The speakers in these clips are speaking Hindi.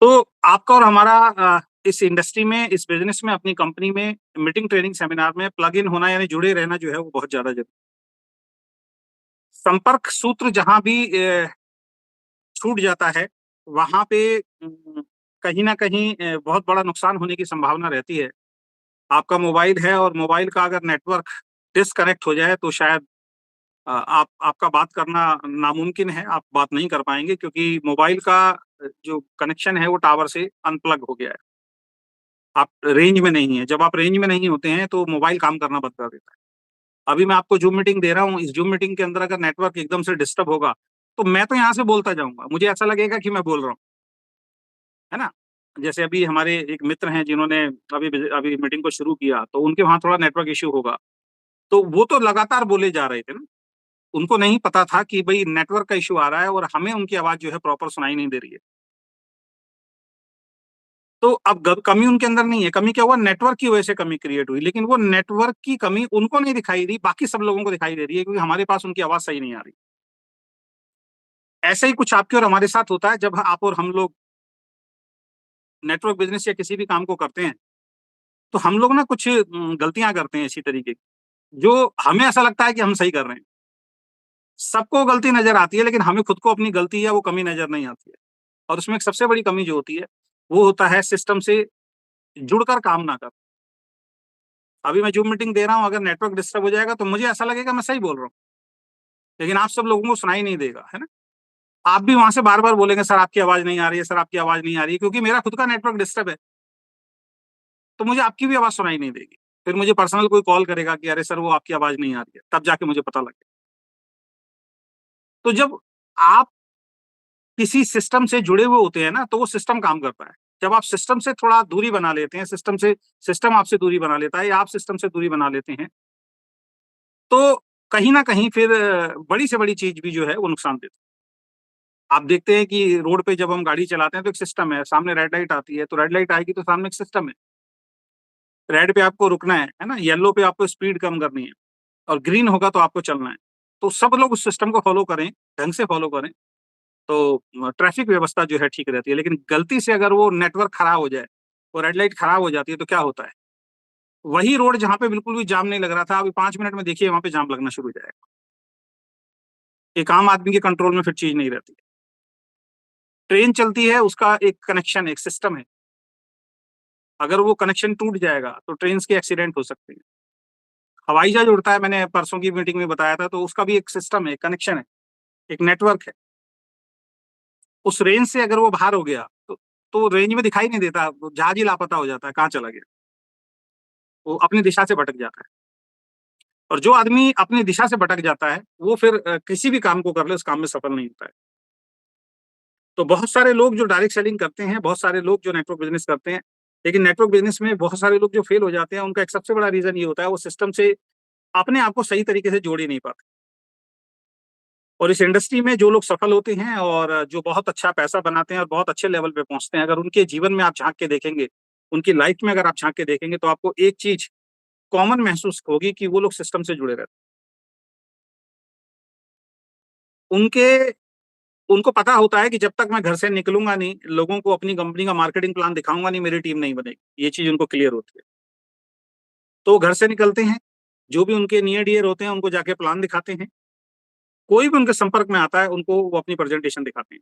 तो आपका और हमारा इस इंडस्ट्री में, इस बिजनेस में, अपनी कंपनी में मीटिंग, ट्रेनिंग, सेमिनार में प्लग इन होना यानी जुड़े रहना जो है वो बहुत ज्यादा जरूरी। संपर्क सूत्र जहां भी छूट जाता है वहां पे कहीं ना कहीं बहुत बड़ा नुकसान होने की संभावना रहती है। आपका मोबाइल है और मोबाइल का अगर नेटवर्क डिसकनेक्ट हो जाए तो शायद आप आपका बात करना नामुमकिन है, आप बात नहीं कर पाएंगे क्योंकि मोबाइल का जो कनेक्शन है वो टावर से अनप्लग हो गया है। आप रेंज में नहीं है, जब आप रेंज में नहीं होते हैं तो मोबाइल काम करना बंद कर देता है। अभी मैं आपको जूम मीटिंग दे रहा हूँ, इस जूम मीटिंग के अंदर अगर नेटवर्क एकदम से डिस्टर्ब होगा तो मैं तो यहाँ से बोलता जाऊंगा, मुझे ऐसा लगेगा कि मैं बोल रहा हूँ, है ना। जैसे अभी हमारे एक मित्र हैं जिन्होंने अभी अभी मीटिंग को शुरू किया तो उनके वहां थोड़ा नेटवर्क इश्यू होगा, तो वो तो लगातार बोले जा रहे थे ना। उनको नहीं पता था कि भाई नेटवर्क का इश्यू आ रहा है और हमें उनकी आवाज जो है प्रॉपर सुनाई नहीं दे रही है। तो अब कमी उनके अंदर नहीं है, कमी क्या हुआ, नेटवर्क की वजह से कमी क्रिएट हुई, लेकिन वो नेटवर्क की कमी उनको नहीं दिखाई दी, बाकी सब लोगों को दिखाई दे रही है क्योंकि हमारे पास उनकी आवाज सही नहीं आ रही। ऐसा ही कुछ आपके और हमारे साथ होता है जब आप और हम लोग नेटवर्क बिजनेस या किसी भी काम को करते हैं तो हम लोग ना कुछ गलतियां करते हैं इसी तरीके की, जो हमें ऐसा लगता है कि हम सही कर रहे हैं। सबको गलती नजर आती है लेकिन हमें खुद को अपनी गलती या वो कमी नजर नहीं आती है। और उसमें एक सबसे बड़ी कमी जो होती है वो होता है सिस्टम से जुड़कर काम ना कर। अभी मैं जूम मीटिंग दे रहा हूँ, अगर नेटवर्क डिस्टर्ब हो जाएगा तो मुझे ऐसा लगेगा मैं सही बोल रहा हूँ, लेकिन आप सब लोगों को सुनाई नहीं देगा, है ना। आप भी वहां से बार बार बोलेंगे सर आपकी आवाज नहीं आ रही है, सर आपकी आवाज नहीं आ रही है, क्योंकि मेरा खुद का नेटवर्क डिस्टर्ब है। तो मुझे आपकी भी आवाज सुनाई नहीं देगी। फिर मुझे पर्सनल कोई कॉल करेगा कि अरे सर वो आपकी आवाज नहीं आ रही है, तब जाके मुझे पता लगे। तो जब आप किसी सिस्टम से जुड़े हुए होते हैं ना तो वो सिस्टम काम करता है। जब आप सिस्टम से थोड़ा दूरी बना लेते हैं, सिस्टम आपसे दूरी बना लेता है या आप सिस्टम से दूरी बना लेते हैं, तो कहीं ना कहीं फिर बड़ी से बड़ी चीज भी जो है वो नुकसान देती है। आप देखते हैं कि रोड पे जब हम गाड़ी चलाते हैं तो एक सिस्टम है, सामने रेड लाइट आती है तो रेड लाइट आएगी तो सामने एक सिस्टम है, रेड पे आपको रुकना है ना, येलो पे आपको स्पीड कम करनी है और ग्रीन होगा तो आपको चलना है। तो सब लोग उस सिस्टम को फॉलो करें, ढंग से फॉलो करें, तो ट्रैफिक व्यवस्था जो है ठीक रहती है। लेकिन गलती से अगर वो नेटवर्क खराब हो जाए, वो रेड लाइट खराब हो जाती है तो क्या होता है, वही रोड जहां पे बिल्कुल भी जाम नहीं लग रहा था अभी 5 मिनट में देखिए वहां पे जाम लगना शुरू हो जाएगा। एक आम आदमी के कंट्रोल में फिर चीज नहीं रहती। ट्रेन चलती है, उसका एक कनेक्शन, एक सिस्टम है, अगर वो कनेक्शन टूट जाएगा तो ट्रेन के एक्सीडेंट हो सकते हैं। हवाई जहाज उड़ता है, मैंने परसों की मीटिंग में बताया था, तो उसका भी एक सिस्टम है, कनेक्शन है, एक नेटवर्क है। उस रेंज से अगर वो बाहर हो गया तो रेंज में दिखाई नहीं देता, जहाज ही लापता हो जाता है, कहाँ चला गया, वो अपनी दिशा से भटक जाता है। और जो आदमी अपनी दिशा से भटक जाता है वो फिर किसी भी काम को कर ले उस काम में सफल नहीं होता है। तो बहुत सारे लोग जो डायरेक्ट सेलिंग करते हैं, बहुत सारे लोग जो नेटवर्क बिजनेस करते हैं, लेकिन नेटवर्क बिजनेस में बहुत सारे लोग जो फेल हो जाते हैं उनका एक सबसे बड़ा रीजन ये होता है वो सिस्टम से अपने आप को सही तरीके से जोड़ ही नहीं पाते। और इस इंडस्ट्री में जो लोग सफल होते हैं और जो बहुत अच्छा पैसा बनाते हैं और बहुत अच्छे लेवल पे पहुंचते हैं, अगर उनके जीवन में आप झांक के देखेंगे, उनकी लाइफ में अगर आप झांक के देखेंगे तो आपको एक चीज कॉमन महसूस होगी कि वो लोग सिस्टम से जुड़े रहते हैं। उनको पता होता है कि जब तक मैं घर से निकलूंगा नहीं, लोगों को अपनी कंपनी का मार्केटिंग प्लान दिखाऊंगा नहीं, मेरी टीम नहीं बनेगी, ये चीज उनको क्लियर होती है। तो वो घर से निकलते हैं, जो भी उनके नियर डियर होते हैं उनको जाके प्लान दिखाते हैं, कोई भी उनके संपर्क में आता है उनको वो अपनी प्रेजेंटेशन दिखाते हैं।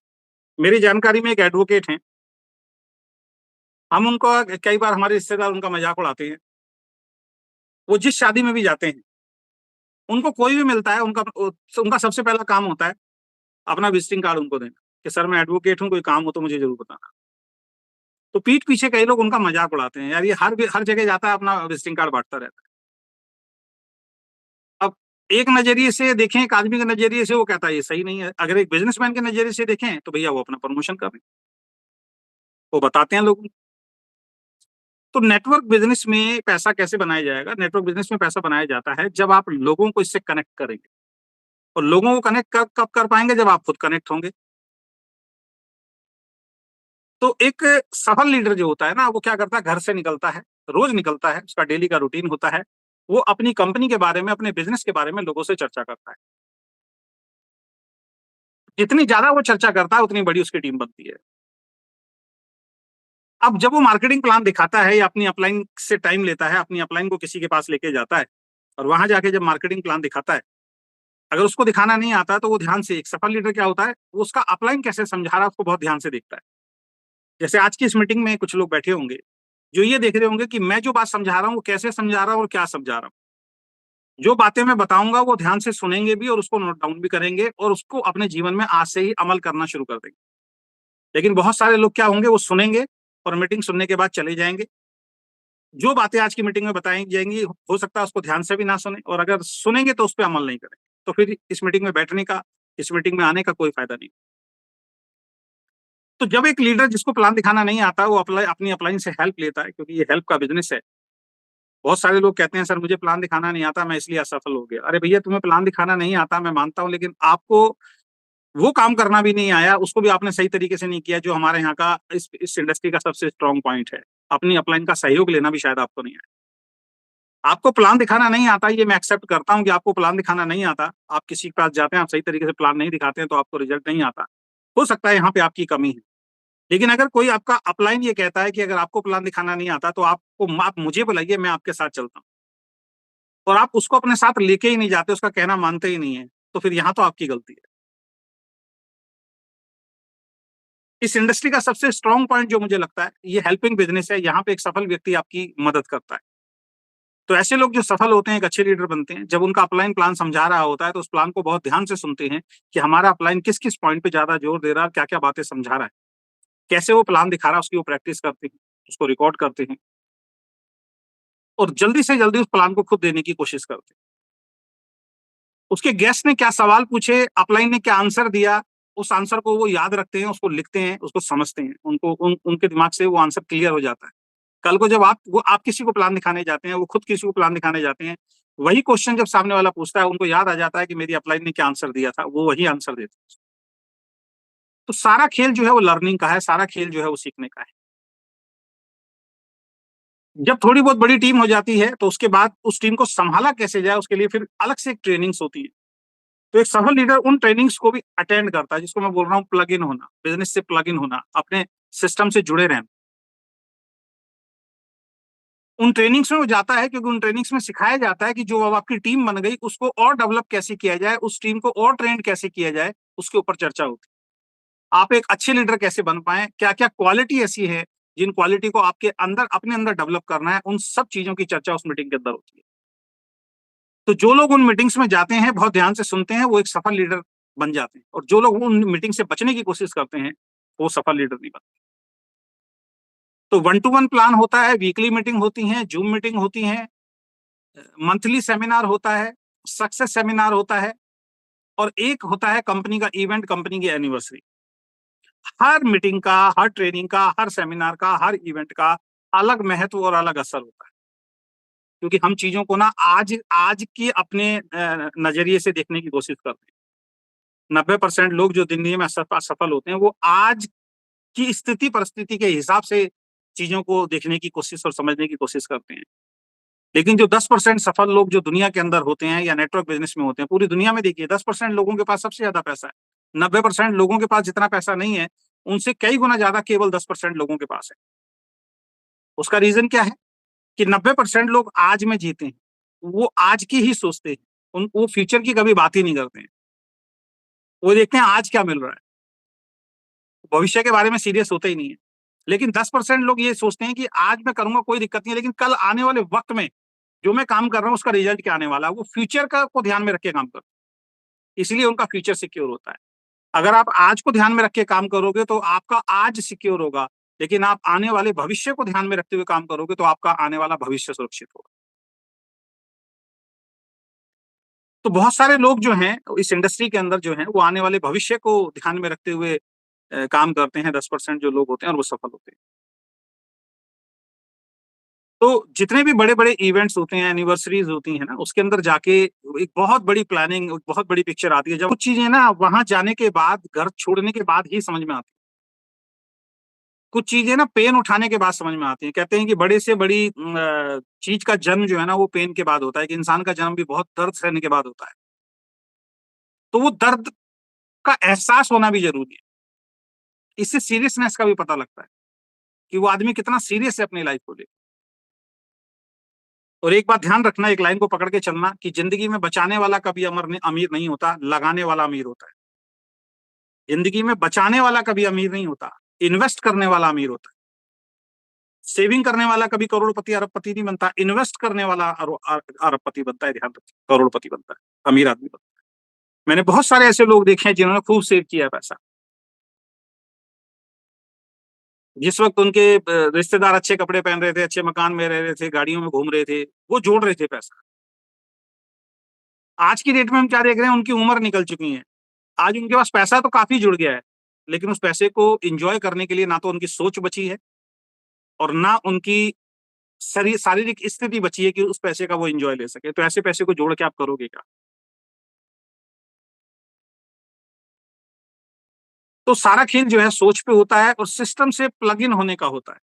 मेरी जानकारी में एक एडवोकेट हैं, हम उनको कई बार हमारे रिश्तेदार उनका मजाक उड़ाते हैं। वो जिस शादी में भी जाते हैं, उनको कोई भी मिलता है, उनका सबसे पहला काम होता है अपना विजिटिंग कार्ड उनको देना कि सर मैं एडवोकेट हूँ, कोई काम हो तो मुझे जरूर बताना। तो पीठ पीछे कई लोग उनका मजाक उड़ाते हैं, यार ये हर जगह जाता है अपना विजिटिंग कार्ड बांटता रहता है। अब एक नजरिए से देखें, एक आदमी के नजरिए से वो कहता है ये सही नहीं है, अगर एक बिजनेसमैन के नजरिए से देखें तो भैया वो अपना प्रमोशन कर रहे हैं, वो बताते हैं लोगों को। तो नेटवर्क बिजनेस में पैसा कैसे बनाया जाएगा, नेटवर्क बिजनेस में पैसा बनाया जाता है जब आप लोगों को इससे कनेक्ट करेंगे। और लोगों को कनेक्ट कब कर पाएंगे, जब आप खुद कनेक्ट होंगे। तो एक सफल लीडर जो होता है ना वो क्या करता है, घर से निकलता है, रोज निकलता है, उसका डेली का रूटीन होता है, वो अपनी कंपनी के बारे में, अपने बिजनेस के बारे में लोगों से चर्चा करता है। जितनी ज्यादा वो चर्चा करता है उतनी बड़ी उसकी टीम बनती है। अब जब वो मार्केटिंग प्लान दिखाता है या अपनी अपलाइन से टाइम लेता है, अपनी अपलाइन को किसी के पास लेके जाता है और वहां जाके जब मार्केटिंग प्लान दिखाता है, अगर उसको दिखाना नहीं आता तो वो ध्यान से, एक सफल लीडर क्या होता है, वो उसका अपलाइन कैसे समझा रहा है उसको बहुत ध्यान से देखता है। जैसे आज की इस मीटिंग में कुछ लोग बैठे होंगे जो ये देख रहे होंगे कि मैं जो बात समझा रहा हूँ वो कैसे समझा रहा हूँ और क्या समझा रहा हूँ। जो बातें मैं बताऊंगा वो ध्यान से सुनेंगे भी और उसको नोट डाउन भी करेंगे और उसको अपने जीवन में आज से ही अमल करना शुरू कर देंगे। लेकिन बहुत सारे लोग क्या होंगे, वो सुनेंगे और मीटिंग सुनने के बाद चले जाएंगे। जो बातें आज की मीटिंग में बताई जाएंगी हो सकता है उसको ध्यान से भी ना सुने, और अगर सुनेंगे तो उस पर अमल नहीं करेंगे, तो फिर इस मीटिंग में बैठने का, इस मीटिंग में आने का कोई फायदा नहीं। तो जब एक लीडर जिसको प्लान दिखाना नहीं आता वो अपनी अपलाइन से हेल्प लेता है, क्योंकि ये हेल्प का बिजनेस है। बहुत सारे लोग कहते हैं सर मुझे प्लान दिखाना नहीं आता, मैं इसलिए असफल हो गया। अरे भैया, तुम्हें प्लान दिखाना नहीं आता मैं मानता हूँ, लेकिन आपको वो काम करना भी नहीं आया, उसको भी आपने सही तरीके से नहीं किया, जो हमारे यहाँ का इस इंडस्ट्री का सबसे स्ट्रॉन्ग पॉइंट है। अपनी अपलाइन का सहयोग लेना भी शायद आपको नहीं आया। आपको प्लान दिखाना नहीं आता, ये मैं एक्सेप्ट करता हूँ कि आपको प्लान दिखाना नहीं आता। आप किसी के पास जाते हैं, आप सही तरीके से प्लान नहीं दिखाते हैं तो आपको रिजल्ट नहीं आता। हो सकता है यहाँ पे आपकी कमी है। लेकिन अगर कोई आपका अपलाइन ये कहता है कि अगर आपको प्लान दिखाना नहीं आता तो आप मुझे बुलाइए, मैं आपके साथ चलता हूँ, और आप उसको अपने साथ लेके ही नहीं जाते, उसका कहना मानते ही नहीं है, तो फिर यहाँ तो आपकी गलती है। इस इंडस्ट्री का सबसे स्ट्रॉन्ग पॉइंट जो मुझे लगता है, ये हेल्पिंग बिजनेस है। यहाँ पे एक सफल व्यक्ति आपकी मदद करता है। तो ऐसे लोग जो सफल होते हैं, एक अच्छे लीडर बनते हैं, जब उनका अपलाइन प्लान समझा रहा होता है तो उस प्लान को बहुत ध्यान से सुनते हैं कि हमारा अपलाइन किस किस पॉइंट पे ज्यादा जोर दे रहा है, क्या क्या बातें समझा रहा है, कैसे वो प्लान दिखा रहा है, उसकी वो प्रैक्टिस करते हैं, उसको रिकॉर्ड करते हैं और जल्दी से जल्दी उस प्लान को खुद देने की कोशिश करते हैं। उसके गेस्ट ने क्या सवाल पूछे, अपलाइन ने क्या आंसर दिया, उस आंसर को वो याद रखते हैं, उसको लिखते हैं, उसको समझते हैं, उनके दिमाग से वो आंसर क्लियर हो जाता है। कल को जब आप किसी को प्लान दिखाने जाते हैं, वो खुद किसी को प्लान दिखाने जाते हैं, वही क्वेश्चन जब सामने वाला पूछता है, उनको याद आ जाता है कि मेरी अपलाइन ने क्या आंसर दिया था, वो वही आंसर देते हैं। तो सारा खेल जो है वो लर्निंग का है, सारा खेल जो है वो सीखने का है। जब थोड़ी बहुत बड़ी टीम हो जाती है तो उसके बाद उस टीम को संभाला कैसे जाए, उसके लिए फिर अलग से एक ट्रेनिंग्स होती है। तो एक सफल लीडर उन ट्रेनिंग्स को भी अटेंड करता है, जिसको मैं बोल रहा हूँ प्लग इन होना, बिजनेस से प्लग इन होना, अपने सिस्टम से जुड़े रहना। उन ट्रेनिंग्स में वो जाता है क्योंकि उन ट्रेनिंग्स में सिखाया जाता है कि जो अब आपकी टीम बन गई उसको और डेवलप कैसे किया जाए, उस टीम को और ट्रेंड कैसे किया जाए, उसके ऊपर चर्चा होती है। आप एक अच्छे लीडर कैसे बन पाए, क्या क्या क्वालिटी ऐसी है जिन क्वालिटी को आपके अंदर, अपने अंदर डेवलप करना है, उन सब चीजों की चर्चा उस मीटिंग के अंदर होती है। तो जो लोग उन मीटिंग्स में जाते हैं, बहुत ध्यान से सुनते हैं, वो एक सफल लीडर बन जाते हैं, और जो लोग उन मीटिंग से बचने की कोशिश करते हैं वो सफल लीडर नहीं बनते। तो वन टू वन प्लान होता है, वीकली मीटिंग होती है, जूम मीटिंग होती है, मंथली सेमिनार होता है, सक्सेस सेमिनार होता है, और एक होता है कंपनी का इवेंट, कंपनी की एनिवर्सरी। हर मीटिंग का, हर ट्रेनिंग का, हर सेमिनार का, हर इवेंट का अलग महत्व और अलग असर होता है, क्योंकि हम चीजों को ना आज आज के अपने नजरिए से देखने की कोशिश करते हैं। 90% लोग जो दुनिया में सफल होते हैं वो आज की स्थिति परिस्थिति के हिसाब से चीजों को देखने की कोशिश और समझने की कोशिश करते हैं। लेकिन जो 10% सफल लोग जो दुनिया के अंदर होते हैं या नेटवर्क बिजनेस में होते हैं, पूरी दुनिया में देखिए 10% लोगों के पास सबसे ज्यादा पैसा है। 90% लोगों के पास जितना पैसा नहीं है, उनसे कई गुना ज्यादा केवल 10% लोगों के पास है। उसका रीजन क्या है कि 90% लोग आज में जीते हैं, वो आज की ही सोचते हैं, वो फ्यूचर की कभी बात ही नहीं करते हैं। वो देखते हैं आज क्या मिल रहा है, भविष्य के बारे में सीरियस होते ही नहीं है। लेकिन 10% लोग ये सोचते हैं कि आज मैं करूंगा कोई दिक्कत नहीं है, लेकिन कल आने वाले वक्त में जो मैं काम कर रहा हूँ उसका रिजल्ट क्या आने वाला है, वो फ्यूचर का को ध्यान में रख के काम करते हैं। इसलिए उनका फ्यूचर सिक्योर होता है। अगर आप आज को ध्यान में रख के काम करोगे तो आपका आज सिक्योर होगा, लेकिन आप आने वाले भविष्य को ध्यान में रखते हुए काम करोगे तो आपका आने वाला भविष्य सुरक्षित होगा। तो बहुत सारे लोग जो हैं इस इंडस्ट्री के अंदर जो हैं वो आने वाले भविष्य को ध्यान में रखते हुए काम करते हैं। 10% जो लोग होते हैं और वो सफल होते हैं। तो जितने भी बड़े बड़े इवेंट्स होते हैं, एनिवर्सरीज होती हैं ना, उसके अंदर जाके एक बहुत बड़ी प्लानिंग, बहुत बड़ी पिक्चर आती है। जब कुछ चीजें ना वहां जाने के बाद, घर छोड़ने के बाद ही समझ में आती है। कुछ चीजें ना पेन उठाने के बाद समझ में आती है। कहते हैं कि बड़े से बड़ी चीज का जन्म जो है ना वो पेन के बाद होता है, कि इंसान का जन्म भी बहुत दर्द सहने के बाद होता है। तो वो दर्द का एहसास होना भी जरूरी है, इससे सीरियसनेस का भी पता लगता है। कि वो आदमी कितना सीरियस है अपनी लाइफ को लेकर। और एक बात ध्यान रखना, एक लाइन को पकड़ के चलना, कि जिंदगी में बचाने वाला कभी अमीर नहीं होता, लगाने वाला अमीर होता है। जिंदगी में बचाने वाला कभी अमीर नहीं होता, इन्वेस्ट करने वाला अमीर होता है। सेविंग करने वाला कभी करोड़पति अरबपति नहीं बनता, इन्वेस्ट करने वाला अरबपति बनता है। ध्यान रखिए, करोड़पति बनता है, अमीर आदमी बनता है। मैंने बहुत सारे ऐसे लोग देखे हैं जिन्होंने खूब सेव किया है पैसा। जिस वक्त उनके रिश्तेदार अच्छे कपड़े पहन रहे थे, अच्छे मकान में रह रहे थे, गाड़ियों में घूम रहे थे, वो जोड़ रहे थे पैसा। आज की डेट में हम क्या देख रहे हैं, उनकी उम्र निकल चुकी है, आज उनके पास पैसा तो काफी जुड़ गया है, लेकिन उस पैसे को एंजॉय करने के लिए ना तो उनकी सोच बची है और ना उनकी शारीरिक स्थिति बची है कि उस पैसे का वो एंजॉय ले सके। तो ऐसे पैसे को जोड़ के आप करोगे क्या? तो सारा खेल जो है सोच पे होता है और सिस्टम से प्लग इन होने का होता है।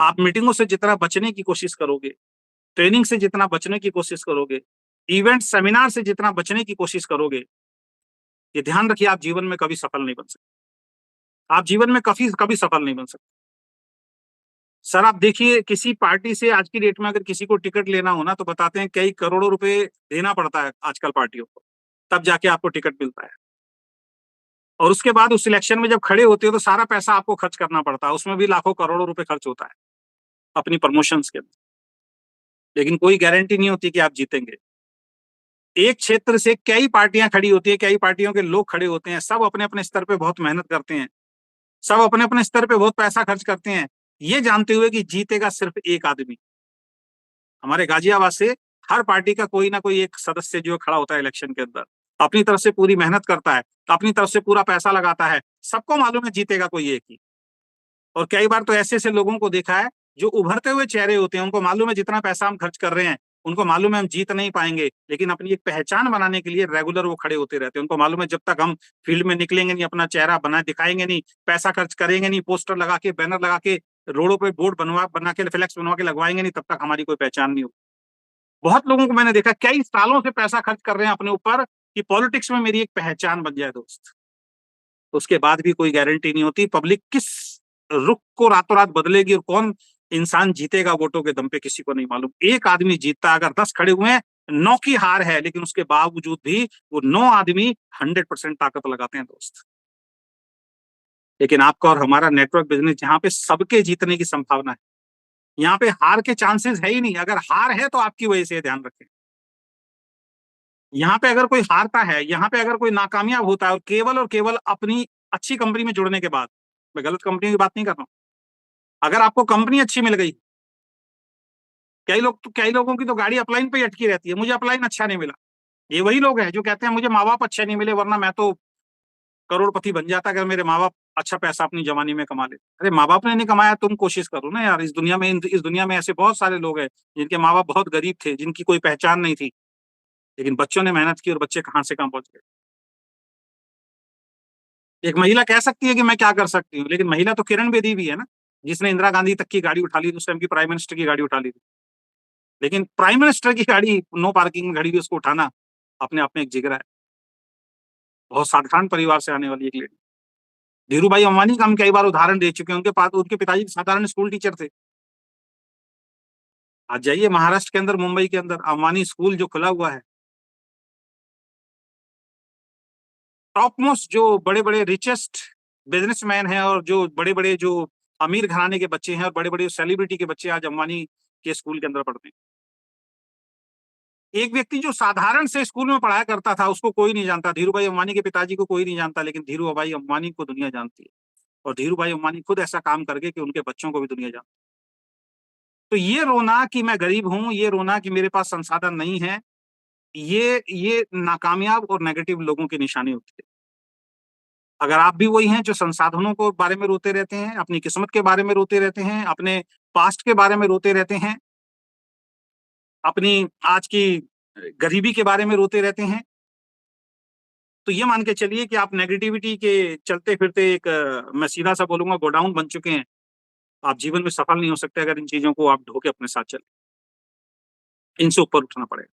आप मीटिंगों से जितना बचने की कोशिश करोगे, ट्रेनिंग से जितना बचने की कोशिश करोगे, इवेंट सेमिनार से जितना बचने की कोशिश करोगे, ये ध्यान रखिए, आप जीवन में कभी सफल नहीं बन सकते। आप जीवन में कभी कभी सफल नहीं बन सकते। सर आप देखिए, किसी पार्टी से आज की डेट में अगर किसी को टिकट लेना हो ना, तो बताते हैं कई करोड़ों रुपए देना पड़ता है आजकल पार्टियों को, तब जाके आपको टिकट मिलता है। और उसके बाद उस इलेक्शन में जब खड़े होते हो तो सारा पैसा आपको खर्च करना पड़ता है, उसमें भी लाखों करोड़ों रुपए खर्च होता है अपनी प्रमोशंस के लिए। लेकिन कोई गारंटी नहीं होती कि आप जीतेंगे। एक क्षेत्र से कई पार्टियां खड़ी होती है, कई पार्टियों के लोग खड़े होते हैं, सब अपने अपने स्तर पे बहुत मेहनत करते हैं, सब अपने अपने स्तर पे बहुत पैसा खर्च करते हैं, ये जानते हुए कि जीतेगा सिर्फ एक आदमी। हमारे गाजियाबाद से हर पार्टी का कोई ना कोई एक सदस्य जो खड़ा होता है इलेक्शन के अंदर, अपनी तरफ से पूरी मेहनत करता है, अपनी तरफ से पूरा पैसा लगाता है, सबको मालूम है जीतेगा कोई एक ही। और कई बार तो ऐसे ऐसे लोगों को देखा है जो उभरते हुए चेहरे होते हैं, उनको मालूम है जितना पैसा हम खर्च कर रहे हैं, उनको मालूम है हम जीत नहीं पाएंगे, लेकिन अपनी एक पहचान बनाने के लिए रेगुलर वो खड़े होते रहते हैं। उनको मालूम है जब तक हम फील्ड में निकलेंगे नहीं, अपना चेहरा बना दिखाएंगे नहीं, पैसा खर्च करेंगे नहीं, पोस्टर लगा के, बैनर लगा के, रोडों पे बोर्ड बना के, फ्लैक्स बनवा के लगवाएंगे नहीं, तब तक हमारी कोई पहचान नहीं होगी। बहुत लोगों को मैंने देखा कई सालों से पैसा खर्च कर रहे हैं अपने ऊपर कि पॉलिटिक्स में मेरी एक पहचान बन जाए दोस्त। उसके बाद भी कोई गारंटी नहीं होती, पब्लिक किस रुख को रातों रात बदलेगी और कौन इंसान जीतेगा वोटों के दम पे, किसी को नहीं मालूम। एक आदमी जीतता है, अगर 10 खड़े हुए हैं, 9 की हार है, लेकिन उसके बावजूद भी वो 9 आदमी 100% ताकत लगाते हैं दोस्त। लेकिन आपका और हमारा नेटवर्क बिजनेस जहां पे सबके जीतने की संभावना है, यहाँ पे हार के चांसेस है ही नहीं। अगर हार है तो आपकी वजह से, ध्यान रखें। यहाँ पे अगर कोई हारता है, यहाँ पे अगर कोई नाकामयाब होता है और केवल अपनी अच्छी कंपनी में जुड़ने के बाद, मैं गलत कंपनी की बात नहीं कर रहा हूँ, अगर आपको कंपनी अच्छी मिल गई, कई लोगों की तो गाड़ी अपलाइन पे ही अटकी रहती है, मुझे अपलाइन अच्छा नहीं मिला। ये वही लोग हैं जो कहते हैं मुझे माँ बाप अच्छे नहीं मिले, वरना मैं तो करोड़पति बन जाता अगर मेरे माँ बाप अच्छा पैसा अपनी जवानी में कमा ले। अरे माँ बाप ने नहीं कमाया, तुम कोशिश करो ना यार। इस दुनिया में ऐसे बहुत सारे लोग हैं जिनके माँ बाप बहुत गरीब थे, जिनकी कोई पहचान नहीं थी, लेकिन बच्चों ने मेहनत की और बच्चे कहाँ से कहाँ पहुंच गए। एक महिला कह सकती है कि मैं क्या कर सकती हूँ, लेकिन महिला तो किरण बेदी भी है ना, जिसने इंदिरा गांधी तक की गाड़ी उठा ली थी, उस टाइम की प्राइम मिनिस्टर की गाड़ी उठा ली थी। लेकिन प्राइम मिनिस्टर की गाड़ी नो पार्किंग में खड़ी हुई, उसको उठाना अपने आप में एक जिगरा है। बहुत साधारण परिवार से आने वाली एक लेडी। धीरू भाई अंबानी का हम कई बार उदाहरण दे चुके हैं, उनके पास उनके पिताजी साधारण स्कूल टीचर थे। आज जाइए महाराष्ट्र के अंदर, मुंबई के अंदर अंबानी स्कूल जो खुला हुआ है, टॉप मोस्ट जो बड़े बड़े रिचेस्ट बिजनेसमैन हैं और जो बड़े बड़े जो अमीर घराने के बच्चे हैं और बड़े बड़े सेलिब्रिटी के बच्चे आज अंबानी के स्कूल के अंदर पढ़ते हैं। एक व्यक्ति जो साधारण से स्कूल में पढ़ाया करता था, उसको कोई नहीं जानता, धीरू भाई अंबानी के पिताजी को कोई नहीं जानता, लेकिन धीरू भाई अंबानी को दुनिया जानती है। और धीरू भाई अंबानी खुद ऐसा काम करके कि उनके बच्चों को भी दुनिया जानती है। तो ये रोना कि मैं गरीब हूं, ये रोना कि मेरे पास संसाधन नहीं है, ये नाकामयाब और नेगेटिव लोगों की निशानी होती है। अगर आप भी वही हैं जो संसाधनों को बारे में रोते रहते हैं, अपनी किस्मत के बारे में रोते रहते हैं, अपने पास्ट के बारे में रोते रहते हैं, अपनी आज की गरीबी के बारे में रोते रहते हैं, तो ये मान के चलिए कि आप नेगेटिविटी के चलते फिरते एक मैं सीधा सा बोलूंगा गोडाउन बन चुके हैं। आप जीवन में सफल नहीं हो सकते अगर इन चीजों को आप ढो के अपने साथ चले। इनसे ऊपर उठना पड़ेगा।